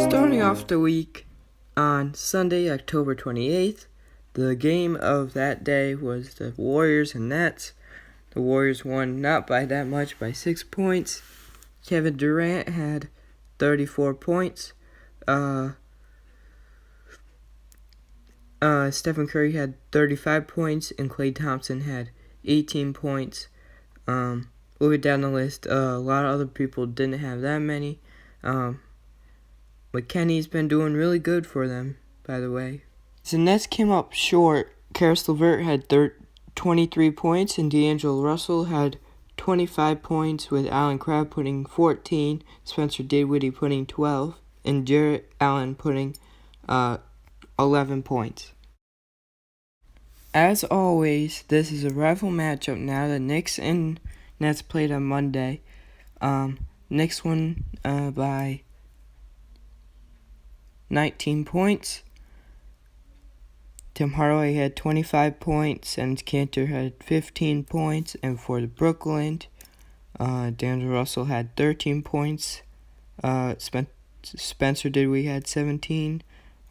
Starting off the week on Sunday, October 28th, the game of that day was the Warriors and Nets. The Warriors won not by that much, by 6 points. Kevin Durant had 34 points. Stephen Curry had 35 points, and Klay Thompson had 18 points. Moving down the list, a lot of other people didn't have that many. McKinney's been doing really good for them, by the way. The Nets came up short. Karis LeVert had 23 points, and D'Angelo Russell had 25 points, with Allen Crabbe putting 14, Spencer Dinwiddie putting 12, and Jarrett Allen putting 11 points. As always, this is a rival matchup now. The Knicks and Nets played on Monday. Knicks won by 19 points. Tim Hardaway had 25 points, and Cantor had 15 points. And for the Brooklyn, D'Angelo Russell had 13 points. Spencer Dinwiddie had 17.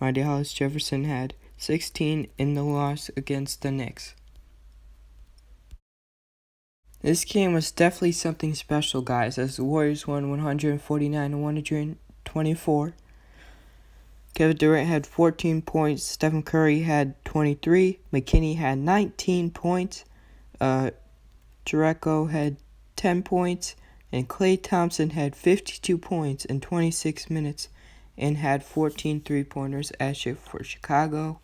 Rondae Hollis-Jefferson had 16 in the loss against the Knicks. This game was definitely something special, guys, as the Warriors won 149-124. Kevin Durant had 14 points. Stephen Curry had 23. McKinney had 19 points. Jericho had 10 points. And Klay Thompson had 52 points in 26 minutes and had 14 three-pointers for Chicago.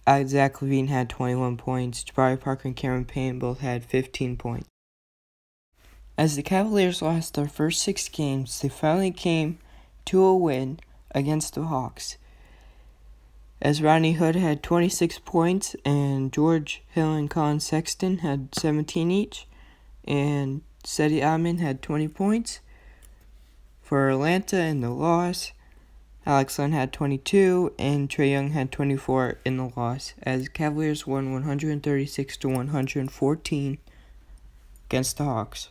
Zach LaVine had 21 points. Jabari Parker and Cameron Payne both had 15 points. As the Cavaliers lost their first 6 games, they finally came to a win against the Hawks, as Rodney Hood had 26 points, and George Hill and Colin Sexton had 17 each, and Cedi Osman had 20 points. For Atlanta in the loss, Alex Len had 22, and Trae Young had 24 in the loss, as Cavaliers won 136-114 against the Hawks.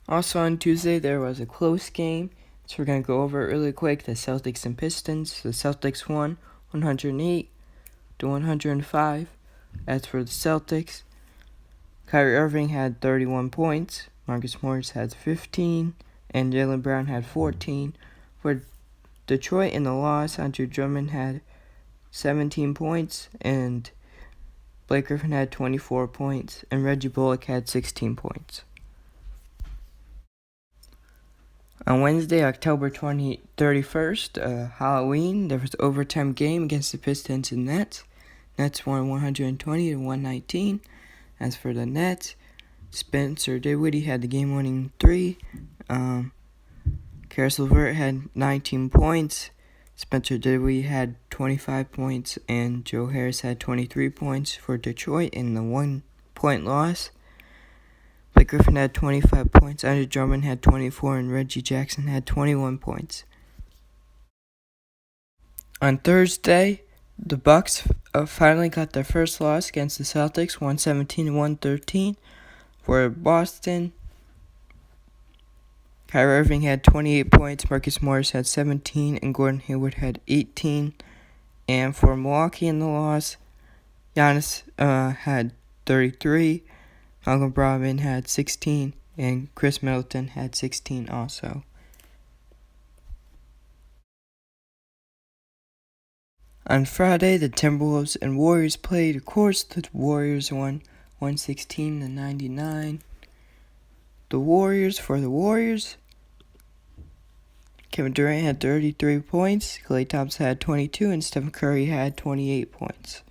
Also on Tuesday, there was a close game, so we're going to go over it really quick. The Celtics and Pistons. The Celtics won 108-105. As for the Celtics, Kyrie Irving had 31 points. Marcus Morris had 15, and Jaylen Brown had 14. For Detroit in the loss, Andre Drummond had 17 points, and Blake Griffin had 24 points, and Reggie Bullock had 16 points. On Wednesday, October 31st, Halloween, there was an overtime game against the Pistons and Nets. Nets won 120-119. As for the Nets, Spencer Dinwiddie had the game-winning 3. Karis LeVert had 19 points. Spencer Dinwiddie had 25 points, and Joe Harris had 23 points for Detroit in the 1-point loss. Blake Griffin had 25 points, Andre Drummond had 24, and Reggie Jackson had 21 points. On Thursday, the Bucks finally got their first loss against the Celtics, 117-113. For Boston, Kyrie Irving had 28 points, Marcus Morris had 17, and Gordon Hayward had 18. And for Milwaukee in the loss, Giannis had 33. Malcolm Brogdon had 16, and Chris Middleton had 16 also. On Friday, the Timberwolves and Warriors played. Of course, the Warriors won 116-99. For the Warriors, Kevin Durant had 33 points, Klay Thompson had 22, and Stephen Curry had 28 points.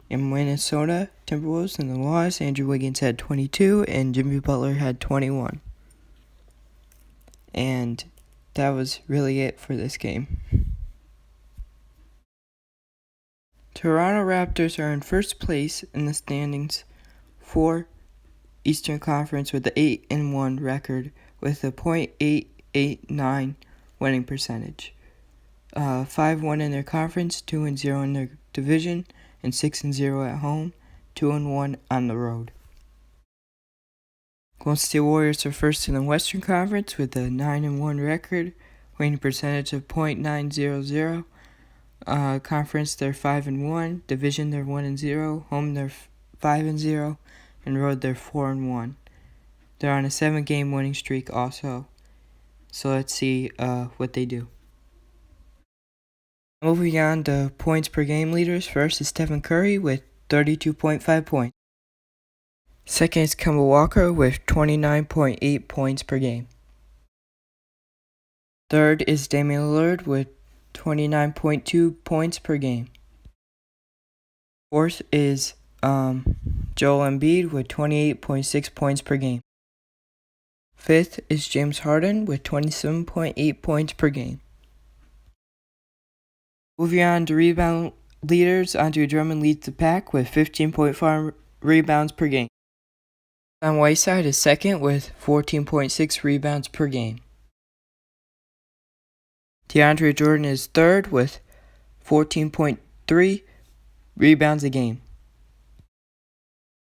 In Minnesota Timberwolves in the loss, Andrew Wiggins had 22, and Jimmy Butler had 21. And that was really it for this game. Toronto Raptors are in first place in the standings for Eastern Conference with the 8-1 record with a .889 winning percentage. 5-1 in their conference, 2-0 in their division, and 6-0 at home, 2-1 on the road. Golden State Warriors are first in the Western Conference with a 9-1 record, winning percentage of .900. Conference they're 5-1, division they're 1-0, home they're 5-0, and road they're 4-1. They're on a 7-game winning streak also. So let's see what they do. Moving on to points per game leaders. First is Stephen Curry with 32.5 points. Second is Kemba Walker with 29.8 points per game. Third is Damian Lillard with 29.2 points per game. Fourth is Joel Embiid with 28.6 points per game. Fifth is James Harden with 27.8 points per game. Moving on to rebound leaders, Andre Drummond leads the pack with 15.5 rebounds per game. Hassan Whiteside is second with 14.6 rebounds per game. DeAndre Jordan is third with 14.3 rebounds a game.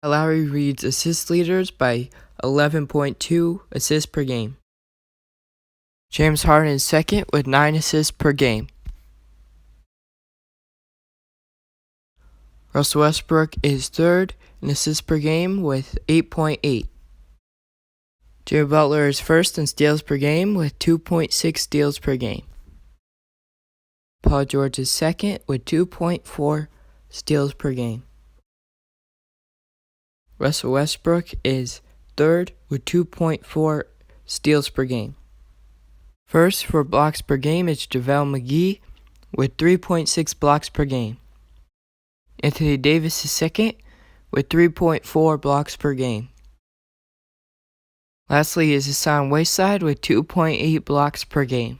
Lowry leads assist leaders by 11.2 assists per game. James Harden is second with 9 assists per game. Russell Westbrook is third in assists per game with 8.8. Jimmy Butler is first in steals per game with 2.6 steals per game. Paul George is second with 2.4 steals per game. Russell Westbrook is third with 2.4 steals per game. First for blocks per game is JaVale McGee with 3.6 blocks per game. Anthony Davis is second with 3.4 blocks per game. Lastly is Hassan Whiteside with 2.8 blocks per game.